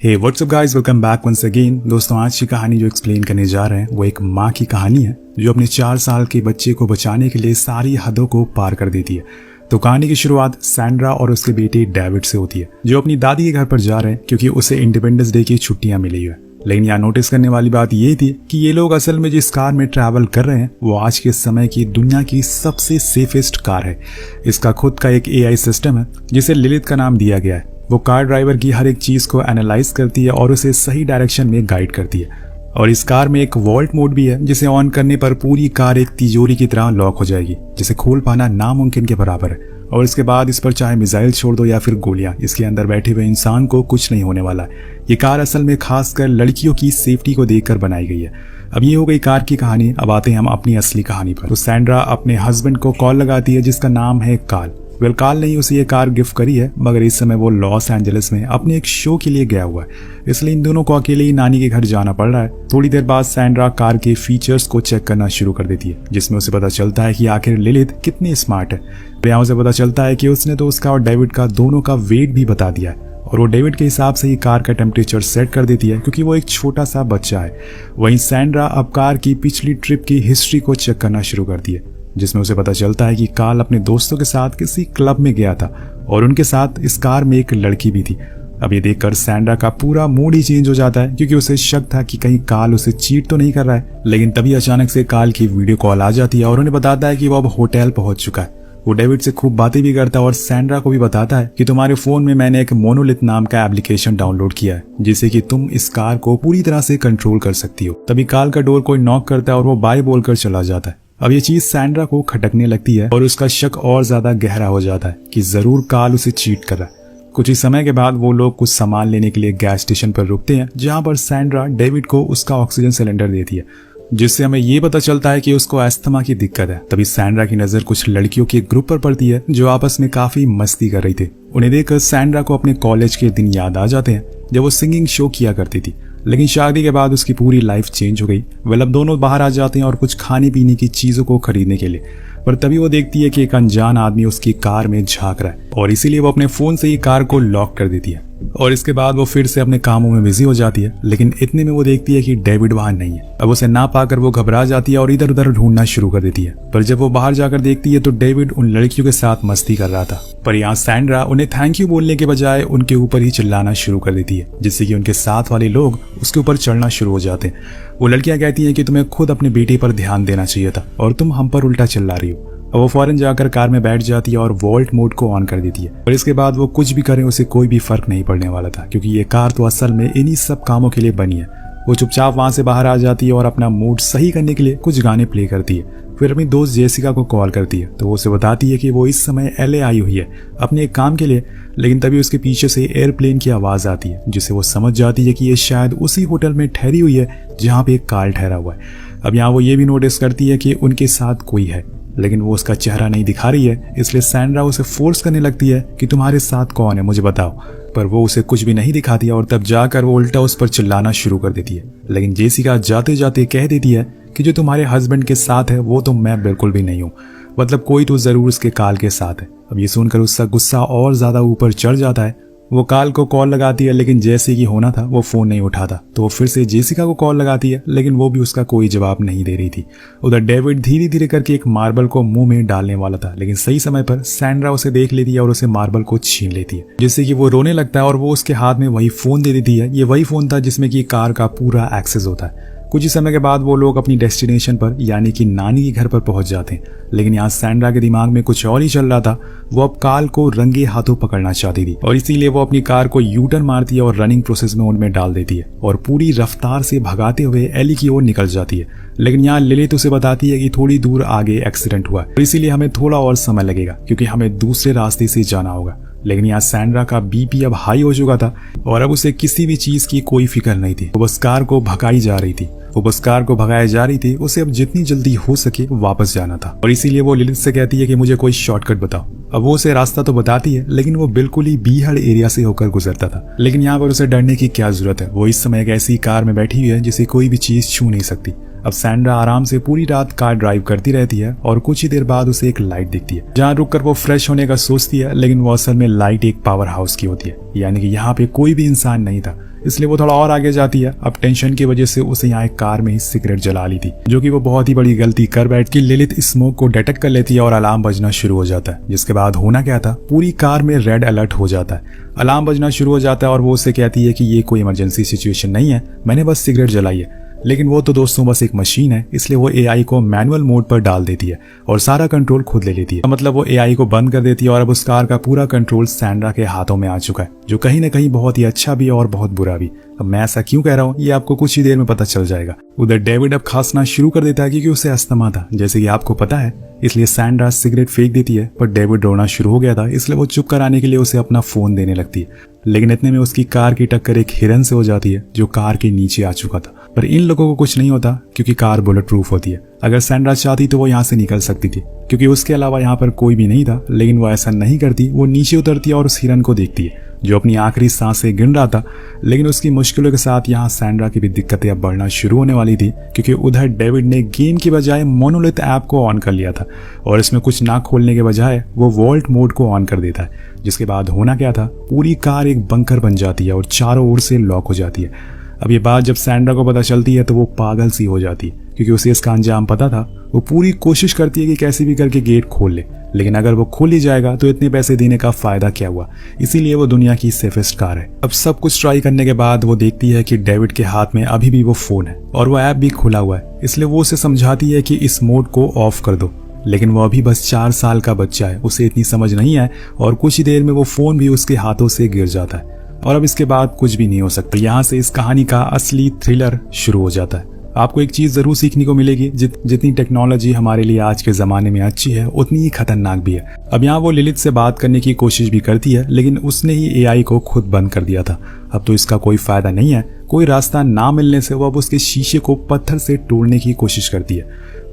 हे what's up guys, welcome back once again. दोस्तों, आज की कहानी जो एक्सप्लेन करने जा रहे हैं वो एक माँ की कहानी है जो अपने 4 साल के बच्चे को बचाने के लिए सारी हदों को पार कर देती है। तो कहानी की शुरुआत सैंड्रा और उसके बेटे डेविड से होती है जो अपनी दादी के घर पर जा रहे हैं क्योंकि उसे इंडिपेंडेंस डे की छुट्टियां मिली है। लेकिन यहाँ नोटिस करने वाली बात ये थी कि ये लोग असल में जिस कार में ट्रैवल कर रहे हैं वो आज के समय की दुनिया की सबसे सेफेस्ट कार है। इसका खुद का एक AI सिस्टम है जिसे लिलिथ का नाम दिया गया है। वो कार ड्राइवर की हर एक चीज को एनालाइज करती है और उसे सही डायरेक्शन में गाइड करती है। और इस कार में एक वॉल्ट मोड भी है जिसे ऑन करने पर पूरी कार एक तिजोरी की तरह लॉक हो जाएगी जिसे खोल पाना नामुमकिन के बराबर है। और इसके बाद इस पर चाहे मिसाइल छोड़ दो या फिर गोलियां, इसके अंदर बैठे हुए इंसान को कुछ नहीं होने वाला है। ये कार असल में खासकर लड़कियों की सेफ्टी को देखकर बनाई गई है। अब ये हो गई कार की कहानी। अब आते हैं हम अपनी असली कहानी पर। तो सैंड्रा अपने हस्बैंड को कॉल लगाती है जिसका नाम है काल। काल ने उसे ये कार गिफ्ट करी है, मगर इस समय वो लॉस एंजलिस में अपने एक शो के लिए गया हुआ है, इसलिए इन दोनों को अकेले ही नानी के घर जाना पड़ रहा है। थोड़ी देर बाद सैंड्रा कार के फीचर्स को चेक करना शुरू कर देती है जिसमें उसे पता चलता है कि आखिर लिलिथ कितनी स्मार्ट है। यहाँ उसे पता चलता है कि उसने तो उसका और डेविड का दोनों का वेट भी बता दिया है और वो डेविड के हिसाब से ही कार का टेम्परेचर सेट कर देती है क्योंकि वो एक छोटा सा बच्चा है। वहीं सैंड्रा अब कार की पिछली ट्रिप की हिस्ट्री को चेक करना शुरू करती है जिसमें उसे पता चलता है कि काल अपने दोस्तों के साथ किसी क्लब में गया था और उनके साथ इस कार में एक लड़की भी थी। अब ये देखकर सैंड्रा का पूरा मूड ही चेंज हो जाता है क्योंकि उसे शक था कि कहीं काल उसे चीट तो नहीं कर रहा है। लेकिन तभी अचानक से काल की वीडियो कॉल आ जाती है और उन्हें बताता है कि वो अब होटल पहुंच चुका है। वो डेविड से खूब बातें भी करता है और सैंड्रा को भी बताता है कि तुम्हारे फोन में मैंने एक मोनोलिथ नाम का एप्लीकेशन डाउनलोड किया है जिससे कि तुम इस कार को पूरी तरह से कंट्रोल कर सकती हो। तभी काल का डोर कोई नॉक करता है और वो बाय बोलकर चला जाता है। अब ये चीज सैंड्रा को खटकने लगती है और उसका शक और ज्यादा गहरा हो जाता है कि जरूर काल उसे चीट कर रहा है। कुछ ही समय के बाद वो लोग कुछ सामान लेने के लिए गैस स्टेशन पर रुकते हैं जहां पर सैंड्रा डेविड को उसका ऑक्सीजन सिलेंडर देती है जिससे हमें ये पता चलता है कि उसको अस्थमा की दिक्कत है। तभी सैंड्रा की नजर कुछ लड़कियों के ग्रुप पर पड़ती है जो आपस में काफी मस्ती कर रही थी। उन्हें देखकर सैंड्रा को अपने कॉलेज के दिन याद आ जाते हैं जब वो सिंगिंग शो किया करती थी। लेकिन शादी के बाद उसकी पूरी लाइफ चेंज हो गई। अब दोनों बाहर आ जाते हैं और कुछ खाने पीने की चीजों को खरीदने के लिए, पर तभी वो देखती है कि एक अनजान आदमी उसकी कार में झांक रहा है और इसीलिए वो अपने फोन से ही कार को लॉक कर देती है। और इसके बाद वो फिर से अपने कामों में बिजी हो जाती है। लेकिन इतने में वो देखती है कि डेविड वहां नहीं है। अब उसे ना पाकर वो घबरा जाती है और इधर उधर ढूंढना शुरू कर देती है। पर जब वो बाहर जाकर देखती है तो डेविड उन लड़कियों के साथ मस्ती कर रहा था। पर यहाँ सैंड्रा उन्हें थैंक यू बोलने के बजाय उनके ऊपर ही चिल्लाना शुरू कर देती है जिससे कि उनके साथ वाले लोग उसके ऊपर चढ़ना शुरू हो जाते हैं। वो लड़कियां कहती हैं कि तुम्हें खुद अपने बेटे पर ध्यान देना चाहिए था और तुम हम पर उल्टा चिल्ला रही हो। वो फौरन जाकर कार में बैठ जाती है और वॉल्ट मोड को ऑन कर देती है। और इसके बाद वो कुछ भी करें उसे कोई भी फर्क नहीं पड़ने वाला था क्योंकि ये कार तो असल में इन्हीं सब कामों के लिए बनी है। वो चुपचाप वहां से बाहर आ जाती है और अपना मूड सही करने के लिए कुछ गाने प्ले करती है। फिर अपनी दोस्त जेसिका को कॉल करती है तो वो उसे बताती है कि वो इस समय LA आई हुई है अपने एक काम के लिए। लेकिन तभी उसके पीछे से एयरप्लेन की आवाज आती है जिससे वो समझ जाती है कि ये शायद उसी होटल में ठहरी हुई है जहाँ पे एक कार ठहरा हुआ है। अब यहाँ वो ये भी नोटिस करती है कि उनके साथ कोई है लेकिन वो उसका चेहरा नहीं दिखा रही है, इसलिए सैंड्रा उसे फोर्स करने लगती है कि तुम्हारे साथ कौन है मुझे बताओ। पर वो उसे कुछ भी नहीं दिखाती है और तब जाकर वो उल्टा उस पर चिल्लाना शुरू कर देती है। लेकिन जेसिका जाते जाते कह देती है कि जो तुम्हारे हस्बैंड के साथ है वो तो मैं बिल्कुल भी नहीं हूँ, मतलब कोई तो जरूर उसके काल के साथ है। अब ये सुनकर उसका गुस्सा और ज्यादा ऊपर चढ़ जाता है। वो काल को कॉल लगाती है लेकिन जैसे कि होना था वो फोन नहीं उठाता तो वो फिर से जेसिका को कॉल लगाती है लेकिन वो भी उसका कोई जवाब नहीं दे रही थी। उधर डेविड धीरे धीरे करके एक मार्बल को मुंह में डालने वाला था लेकिन सही समय पर सैंड्रा उसे देख लेती है और उसे मार्बल को छीन लेती है जिससे कि वो रोने लगता है और वो उसके हाथ में वही फोन दे देती है। ये वही फोन था जिसमें कि कार का पूरा एक्सेस होता है। कुछ ही समय के बाद वो लोग अपनी डेस्टिनेशन पर यानी कि नानी के घर पर पहुंच जाते हैं। लेकिन यहाँ सैंड्रा के दिमाग में कुछ और ही चल रहा था। वो अब काल को रंगे हाथों पकड़ना चाहती थी और इसीलिए वो अपनी कार को यूटर्न मारती है और रनिंग प्रोसेस में उनमें डाल देती है और पूरी रफ्तार से भगाते हुए एली की ओर निकल जाती है। लेकिन यहाँ लिलिथ उसे बताती है कि थोड़ी दूर आगे एक्सीडेंट हुआ है, इसीलिए हमें थोड़ा और समय लगेगा क्योंकि हमें दूसरे रास्ते से जाना होगा। लेकिन यहाँ सैंड्रा का BP अब हाई हो चुका था और अब उसे किसी भी चीज की कोई फिक्र नहीं थी। वो बस कार को भगाई जा रही थी। वो बस कार को भगाया जा रही थी। उसे अब जितनी जल्दी हो सके वापस जाना था और इसीलिए वो लिलिथ से कहती है कि मुझे कोई शॉर्टकट बताओ। अब वो उसे रास्ता तो बताती है लेकिन वो बिल्कुल ही बीहड़ एरिया से होकर गुजरता था। लेकिन यहाँ पर उसे डरने की क्या जरूरत है। वो इस समय एक ऐसी कार में बैठी हुई है जिसे कोई भी चीज छू नहीं सकती। अब सैंड्रा आराम से पूरी रात कार ड्राइव करती रहती है और कुछ ही देर बाद उसे एक लाइट दिखती है, जहाँ रुककर वो फ्रेश होने का सोचती है, लेकिन वो असल में लाइट एक पावर हाउस की होती है, यानी कि यहाँ पे कोई भी इंसान नहीं था। इसलिए वो थोड़ा और आगे जाती है। अब टेंशन की वजह से उसे यहाँ एक कार में ही सिगरेट जला ली थी, जो कि वो बहुत ही बड़ी गलती कर बैठ के लिलित स्मोक को डिटेक्ट कर लेती है और अलार्म बजना शुरू हो जाता है। जिसके बाद होना क्या था, पूरी कार में रेड अलर्ट हो जाता है, अलार्म बजना शुरू हो जाता है और वो उससे कहती है कि ये कोई इमरजेंसी सिचुएशन नहीं है, मैंने बस सिगरेट जलाई है। लेकिन वो तो दोस्तों बस एक मशीन है, इसलिए वो एआई को मैनुअल मोड पर डाल देती है और सारा कंट्रोल खुद ले लेती है। मतलब वो एआई को बंद कर देती है और अब उस कार का पूरा कंट्रोल सैंड्रा के हाथों में आ चुका है, जो कहीं ना कहीं बहुत ही अच्छा भी है और बहुत बुरा भी। अब मैं ऐसा क्यों कह रहा हूँ ये आपको कुछ ही देर में पता चल जाएगा। उधर डेविड अब खांसना शुरू कर देता है क्योंकि उसे अस्थमा था, जैसे कि आपको पता है। इसलिए सैंड्रा सिगरेट फेंक देती है, पर डेविड रोना शुरू हो गया था, इसलिए वो चुप कराने के लिए उसे अपना फोन देने लगती है। लेकिन इतने में उसकी कार की टक्कर एक हिरन से हो जाती है, जो कार के नीचे आ चुका था। पर इन लोगों को कुछ नहीं होता क्योंकि कार बुलेट प्रूफ होती है। अगर सैंड्रा चाहती तो वो यहाँ से निकल सकती थी, क्योंकि उसके अलावा यहाँ पर कोई भी नहीं था। लेकिन वो ऐसा नहीं करती, वो नीचे उतरती है और उस हिरन को देखती है, जो अपनी आखिरी सांसें गिन रहा था। लेकिन उसकी मुश्किलों के साथ यहाँ सैंड्रा की भी दिक्कतें अब बढ़ना शुरू होने वाली थी, क्योंकि उधर डेविड ने गेम की बजाय मोनोलिथ ऐप को ऑन कर लिया था और इसमें कुछ ना खोलने के बजाय वो वॉल्ट मोड को ऑन कर देता है। जिसके बाद होना क्या था, पूरी कार एक बंकर बन जाती है और चारों ओर से लॉक हो जाती है। अब ये बात जब सैंड्रा को पता चलती है तो वो पागल सी हो जाती है, क्योंकि उसे इसका अंजाम पता था। वो पूरी कोशिश करती है कि कैसे भी करके गेट खोल ले, लेकिन अगर वो खोल ही जाएगा तो इतने पैसे देने का फायदा क्या हुआ। इसीलिए वो दुनिया की सेफेस्ट कार है। अब सब कुछ ट्राई करने के बाद वो देखती है कि डेविड के हाथ में अभी भी वो फोन है और वो ऐप भी खुला हुआ है। इसलिए वो उसे समझाती है कि इस मोड को ऑफ कर दो, लेकिन वो अभी बस 4 साल का बच्चा है, उसे इतनी समझ नहीं है और कुछ ही देर में वो फोन भी उसके हाथों से गिर जाता है और अब इसके बाद कुछ भी नहीं हो सकता। यहाँ से इस कहानी का असली थ्रिलर शुरू हो जाता है। आपको एक चीज जरूर सीखने को मिलेगी, जितनी टेक्नोलॉजी हमारे लिए आज के जमाने में अच्छी है, उतनी ही खतरनाक भी है। अब यहाँ वो लिलित से बात करने की कोशिश भी करती है, लेकिन उसने ही एआई को खुद बंद कर दिया था। अब तो इसका कोई फायदा नहीं है। कोई रास्ता ना मिलने से वो अब उसके शीशे को पत्थर से तोड़ने की कोशिश करती है,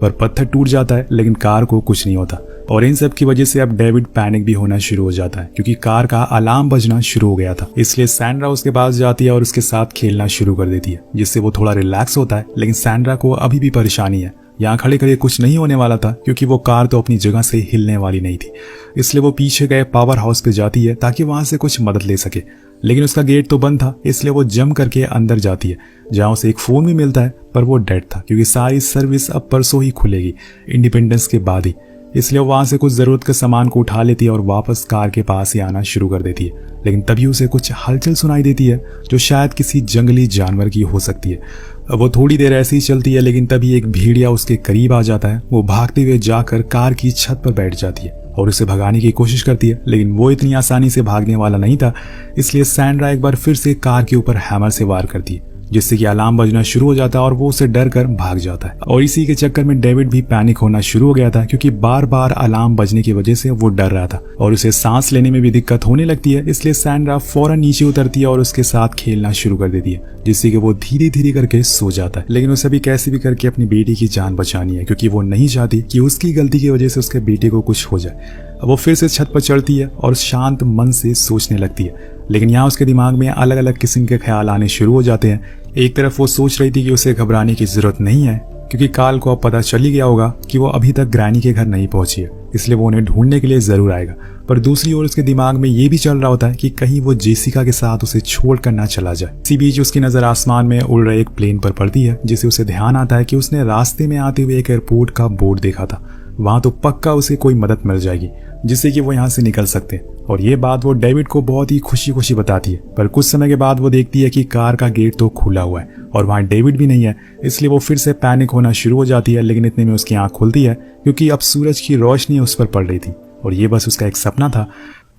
पर पत्थर टूट जाता है, लेकिन कार को कुछ नहीं होता। और इन सब की वजह से अब डेविड पैनिक भी होना शुरू हो जाता है, क्योंकि कार का अलार्म बजना शुरू हो गया था। इसलिए सैंड्रा उसके पास जाती है और उसके साथ खेलना शुरू कर देती है, जिससे वो थोड़ा रिलैक्स होता है। लेकिन सैंड्रा को अभी भी परेशानी है। यहाँ खड़े खड़े कुछ नहीं होने वाला था, क्योंकि वो कार तो अपनी जगह से हिलने वाली नहीं थी। इसलिए वो पीछे गए पावर हाउस पे जाती है ताकि वहां से कुछ मदद ले सके, लेकिन उसका गेट तो बंद था। इसलिए वो जम करके अंदर जाती है, जहाँ उसे एक फोन भी मिलता है, पर वो डेड था, क्योंकि सारी सर्विस अब परसों ही खुलेगी, इंडिपेंडेंस के बाद ही। इसलिए वो वहां से कुछ जरूरत के सामान को उठा लेती है और वापस कार के पास ही आना शुरू कर देती है। लेकिन तभी उसे कुछ हलचल सुनाई देती है, जो शायद किसी जंगली जानवर की हो सकती है। अब वो थोड़ी देर ऐसे ही चलती है, लेकिन तभी एक भेड़िया उसके करीब आ जाता है। वो भागते हुए जाकर कार की छत पर बैठ जाती है और उसे भगाने की कोशिश करती है, लेकिन वो इतनी आसानी से भागने वाला नहीं था। इसलिए सैंड्रा एक बार फिर से कार के ऊपर हैमर से वार करती है, जिससे कि अलार्म बजना शुरू हो जाता है और वो उसे डर कर भाग जाता है। और इसी के चक्कर में डेविड भी पैनिक होना शुरू हो गया था, क्योंकि बार बार अलार्म बजने की वजह से वो डर रहा था और उसे सांस लेने में भी दिक्कत होने लगती है। इसलिए सैंड्रा फौरन नीचे उतरती है और उसके साथ खेलना शुरू कर देती है, जिससे कि वो धीरे धीरे करके सो जाता है। लेकिन उसे भी कैसे भी करके अपनी बेटी की जान बचानी है, क्योंकि वो नहीं चाहती कि उसकी गलती की वजह से उसके बेटे को कुछ हो जाए। अब वो फिर से छत पर चढ़ती है और शांत मन से सोचने लगती है, लेकिन यहाँ उसके दिमाग में अलग अलग किस्म के ख्याल आने शुरू हो जाते हैं। एक तरफ वो सोच रही थी कि उसे घबराने की जरूरत नहीं है, क्योंकि काल को अब पता चल ही गया होगा कि वो अभी तक ग्रैनी के घर नहीं पहुंची है, इसलिए वो उन्हें ढूंढने के लिए जरूर आएगा। पर दूसरी ओर उसके दिमाग में ये भी चल रहा होता है कि कहीं वो जेसिका के साथ उसे छोड़कर ना चला जाए। इसी बीच उसकी नजर आसमान में उड़ रहे एक प्लेन पर पड़ती है, जिसे उसे ध्यान आता है कि उसने रास्ते में आते हुए एक एयरपोर्ट का बोर्ड देखा था। वहां तो पक्का उसे कोई मदद मिल जाएगी, जिससे कि वो यहाँ से निकल सकते। और ये बात वो डेविड को बहुत ही खुशी खुशी बताती है। पर कुछ समय के बाद वो देखती है कि कार का गेट तो खुला हुआ है और वहाँ डेविड भी नहीं है। इसलिए वो फिर से पैनिक होना शुरू हो जाती है। लेकिन इतने में उसकी आंख खुलती है, क्योंकि अब सूरज की रोशनी उस पर पड़ रही थी और ये बस उसका एक सपना था।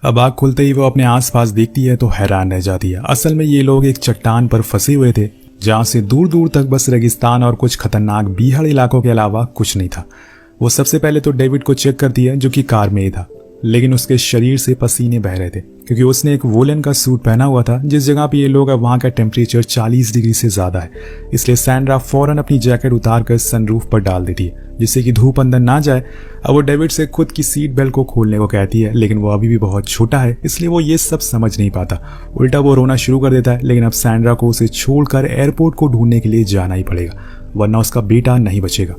अब आंख खुलते ही वो अपने आसपास देखती है तो हैरान रह जाती है। असल में ये लोग एक चट्टान पर फंसे हुए थे, जहाँ से दूर दूर तक बस रेगिस्तान और कुछ खतरनाक बीहड़ इलाकों के अलावा कुछ नहीं था। वो सबसे पहले तो डेविड को चेक करती है, जो कि कार में ही था, लेकिन उसके शरीर से पसीने बह रहे थे, क्योंकि उसने एक वोलन का सूट पहना हुआ था। जिस जगह पे ये लोग, अब वहाँ का टेम्परेचर 40 डिग्री से ज्यादा है। इसलिए सैंड्रा फौरन अपनी जैकेट उतारकर सनरूफ पर डाल देती है, जिससे कि धूप अंदर ना जाए। अब वो डेविड से खुद की सीट बेल्ट को खोलने को कहती है, लेकिन वो अभी भी बहुत छोटा है, इसलिए वो ये सब समझ नहीं पाता। उल्टा वो रोना शुरू कर देता है। लेकिन अब सैंड्रा को उसे छोड़कर एयरपोर्ट को ढूंढने के लिए जाना ही पड़ेगा। वरना उसका बेटा नहीं बचेगा।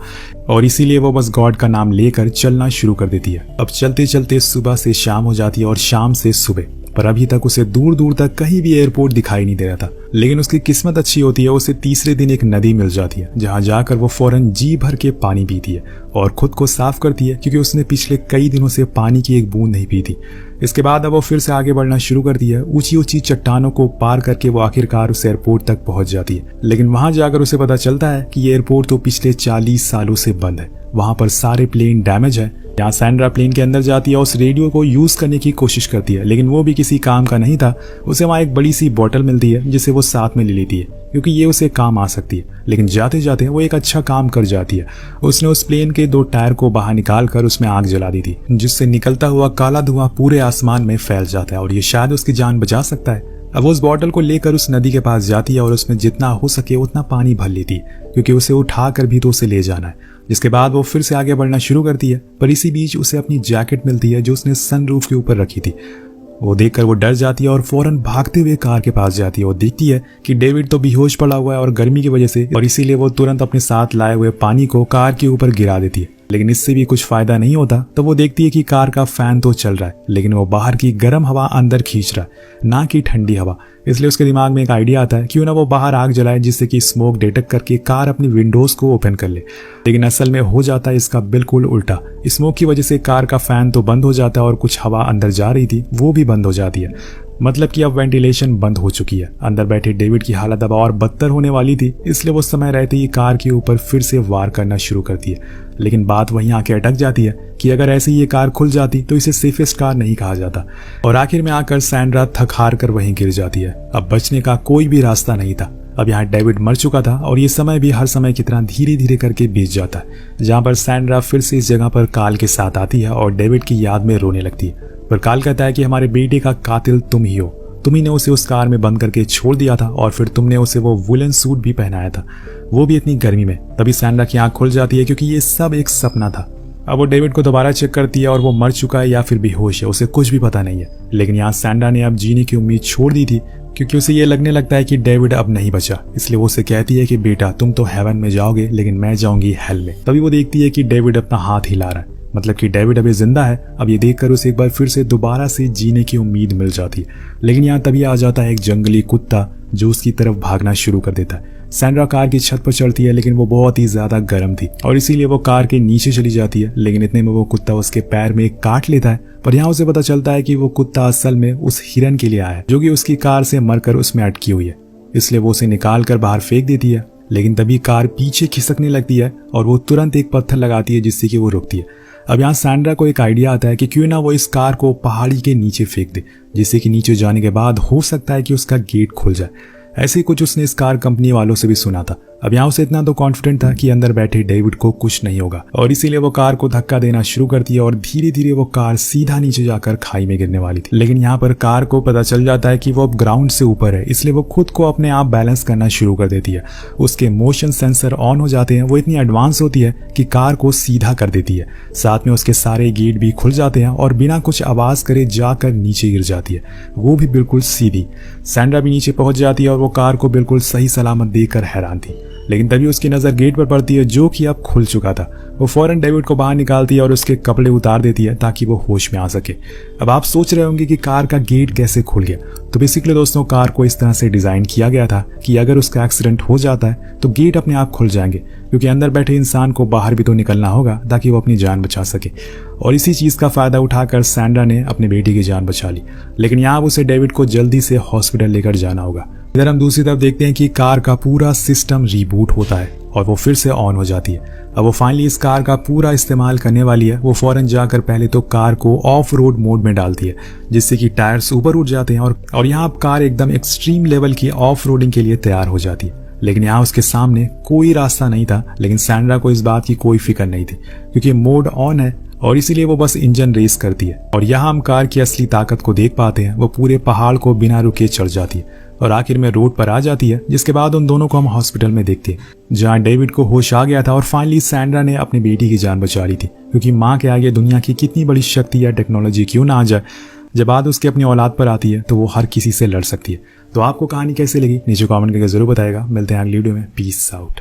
और इसीलिए वो बस गॉड का नाम लेकर चलना शुरू कर देती है। अब चलते चलते सुबह से शाम हो जाती है और शाम से सुबह, पर अभी तक उसे दूर दूर तक कहीं भी एयरपोर्ट दिखाई नहीं दे रहा था। लेकिन उसकी किस्मत अच्छी होती है, उसे तीसरे दिन एक नदी मिल जाती है, जहां जाकर वो फौरन जी भर के पानी पीती है और खुद को साफ करती है, क्योंकि उसने पिछले कई दिनों से पानी की एक बूंद नहीं पी थी। इसके बाद अब वो फिर से आगे बढ़ना शुरू करती है। ऊंची ऊंची चट्टानों को पार करके वो आखिरकार उस एयरपोर्ट तक पहुंच जाती है। लेकिन वहां जाकर उसे पता चलता है कि ये एयरपोर्ट तो पिछले 40 सालों से बंद है। वहां पर सारे प्लेन डैमेज है। यहाँ सैंड्रा प्लेन के अंदर जाती है और उस रेडियो को यूज करने की कोशिश करती है, लेकिन वो भी किसी काम का नहीं था। उसे वहाँ एक बड़ी सी बोतल मिलती है जिसे वो साथ में ले लेती है, क्योंकि ये उसे काम आ सकती है। लेकिन जाते जाते वो एक अच्छा काम कर जाती है। उसने उस प्लेन के 2 टायर को बाहर निकाल कर उसमें आग जला दी थी, जिससे निकलता हुआ काला धुआं पूरे आसमान में फैल जाता है और ये शायद उसकी जान बचा सकता है। अब वो उस बॉटल को लेकर उस नदी के पास जाती है और उसमें जितना हो सके उतना पानी भर लेती है, क्योंकि उसे उठा कर भी तो उसे ले जाना है। जिसके बाद वो फिर से आगे बढ़ना शुरू करती है, पर इसी बीच उसे अपनी जैकेट मिलती है जो उसने सनरूफ के ऊपर रखी थी। वो देखकर वो डर जाती है और फौरन भागते हुए कार के पास जाती है और देखती है कि डेविड तो बेहोश पड़ा हुआ है और गर्मी की वजह से, और इसीलिए वो तुरंत अपने साथ लाए हुए पानी को कार के ऊपर गिरा देती है। लेकिन इससे भी कुछ फायदा नहीं होता। तो वो देखती है कि कार का फैन तो चल रहा है, लेकिन वो बाहर की गर्म हवा अंदर खींच रहा है, ना कि ठंडी हवा। इसलिए उसके दिमाग में एक आइडिया आता है, क्यों ना वो बाहर आग जलाए, जिससे कि स्मोक डिटेक्ट करके कार अपनी विंडोज को ओपन कर ले। लेकिन असल में हो जाता है इसका बिल्कुल उल्टा। स्मोक की वजह से कार का फैन तो बंद हो जाता है और कुछ हवा अंदर जा रही थी वो भी बंद हो जाती है। मतलब कि अब वेंटिलेशन बंद हो चुकी है। अंदर बैठे डेविड की हालत अब और बदतर होने वाली थी, इसलिए वो समय रहते ही कार के ऊपर फिर से वार करना शुरू करती है। लेकिन बात वहीं आके अटक जाती है कि अगर ऐसे ही ये कार खुल जाती तो इसे सेफेस्ट कार नहीं कहा जाता। और आखिर में आकर सैंड्रा थक हार कर वहीं गिर जाती है। अब बचने का कोई भी रास्ता नहीं था। अब यहाँ डेविड मर चुका था और ये समय भी हर समय की तरह धीरे धीरे करके बीत जाता है, जहाँ पर सैंड्रा फिर से इस जगह पर काल के साथ आती है और डेविड की याद में रोने लगती है। पर काल कहता है कि हमारे बेटे का कातिल तुम ही हो। तुम्ही ने उसे उस कार में बंद करके छोड़ दिया था और फिर तुमने उसे वो वुलन सूट भी पहनाया था, वो भी इतनी गर्मी में। तभी सैंड्रा की आंख खुल जाती है, क्योंकि ये सब एक सपना था। अब वो डेविड को दोबारा चेक करती है और वो मर चुका है या फिर बेहोश है, उसे कुछ भी पता नहीं है। लेकिन यहाँ सैंड्रा ने अब जीने की उम्मीद छोड़ दी थी, क्योंकि उसे ये लगने लगता है कि डेविड अब नहीं बचा। इसलिए वो उसे कहती है कि बेटा तुम तो हेवन में जाओगे, लेकिन मैं जाऊंगी हेल में। तभी वो देखती है कि डेविड अपना हाथ हिला रहा है, मतलब कि डेविड अभी जिंदा है। अब ये देखकर उसे एक बार फिर से दोबारा से जीने की उम्मीद मिल जाती है। लेकिन यहाँ तभी आ जाता है एक जंगली कुत्ता जो उसकी तरफ भागना शुरू कर देता है। सैंड्रा कार की छत पर चढ़ती है, लेकिन वो बहुत ही ज्यादा गर्म थी और इसीलिए वो कार के नीचे चली जाती है। लेकिन इतने में वो कुत्ता उसके पैर में काट लेता है। पर यहाँ उसे पता चलता है कि वो कुत्ता असल में उस हिरन के लिए आया है, जो कि उसकी कार से मरकर उसमें अटकी हुई है। इसलिए वो उसे निकाल कर बाहर फेंक देती है। लेकिन तभी कार पीछे खिसकने लगती है और वो तुरंत एक पत्थर लगाती है, जिससे कि वो रुकती है। अब यहाँ सैंड्रा को एक आइडिया आता है कि क्यों ना वो इस कार को पहाड़ी के नीचे फेंक दे, जिससे कि नीचे जाने के बाद हो सकता है कि उसका गेट खुल जाए। ऐसे ही कुछ उसने इस कार कंपनी वालों से भी सुना था। अब यहाँ उसे इतना तो कॉन्फिडेंट था कि अंदर बैठे डेविड को कुछ नहीं होगा, और इसीलिए वो कार को धक्का देना शुरू करती है और धीरे धीरे वो कार सीधा नीचे जाकर खाई में गिरने वाली थी। लेकिन यहाँ पर कार को पता चल जाता है कि वो अब ग्राउंड से ऊपर है, इसलिए वो खुद को अपने आप बैलेंस करना शुरू कर देती है। उसके मोशन सेंसर ऑन हो जाते हैं। वो इतनी एडवांस होती है कि कार को सीधा कर देती है। साथ में उसके सारे गेट भी खुल जाते हैं और बिना कुछ आवाज करे जाकर नीचे गिर जाती है, वो भी बिल्कुल सीधी। सैंड्रा भी नीचे पहुंच जाती है और वो कार को बिल्कुल सही सलामत देखकर हैरान थी। लेकिन तभी उसकी नजर गेट पर पड़ती है, जो कि अब खुल चुका था। वो फौरन डेविड को बाहर निकालती है और उसके कपड़े उतार देती है ताकि वो होश में आ सके। अब आप सोच रहे होंगे कि कार का गेट कैसे खुल गया। तो बेसिकली दोस्तों, कार को इस तरह से डिजाइन किया गया था कि अगर उसका एक्सीडेंट हो जाता है तो गेट अपने आप खुल जाएंगे, क्योंकि अंदर बैठे इंसान को बाहर भी तो निकलना होगा ताकि वो अपनी जान बचा सके। और इसी चीज का फायदा उठाकर सैंड्रा ने अपने बेटी की जान बचा ली। लेकिन यहाँ उसे डेविड को जल्दी से हॉस्पिटल लेकर जाना होगा। इधर हम दूसरी तरफ देखते हैं कि कार का पूरा सिस्टम रीबूट होता है और वो फिर से ऑन हो जाती है। अब वो फाइनली इस कार का पूरा इस्तेमाल करने वाली है। वो फौरन जाकर पहले तो कार को ऑफ रोड मोड में डालती है, जिससे कि टायर्स ऊपर उठ जाते हैं और यहाँ अब कार एकदम एक्सट्रीम लेवल की ऑफ रोडिंग के लिए तैयार हो जाती है। लेकिन यहाँ उसके सामने कोई रास्ता नहीं था। लेकिन सैंड्रा को इस बात की कोई फिक्र नहीं थी, क्योंकि मोड ऑन है और इसीलिए वो बस इंजन रेस करती है। और यहाँ हम कार की असली ताकत को देख पाते हैं। वो पूरे पहाड़ को बिना रुके चढ़ जाती है और आखिर में रोड पर आ जाती है, जिसके बाद उन दोनों को हम हॉस्पिटल में देखते हैं, जहाँ डेविड को होश आ गया था और फाइनली सैंड्रा ने अपनी बेटी की जान बचा ली थी। क्योंकि माँ के आगे दुनिया की कितनी बड़ी शक्ति या टेक्नोलॉजी क्यों ना आ जाए, जब बात उसकी अपनी औलाद पर आती है तो वो हर किसी से लड़ सकती है। तो आपको कहानी कैसे लगी नीचे कमेंट करके जरूर बताएगा। मिलते हैं अगली वीडियो में। Peace out.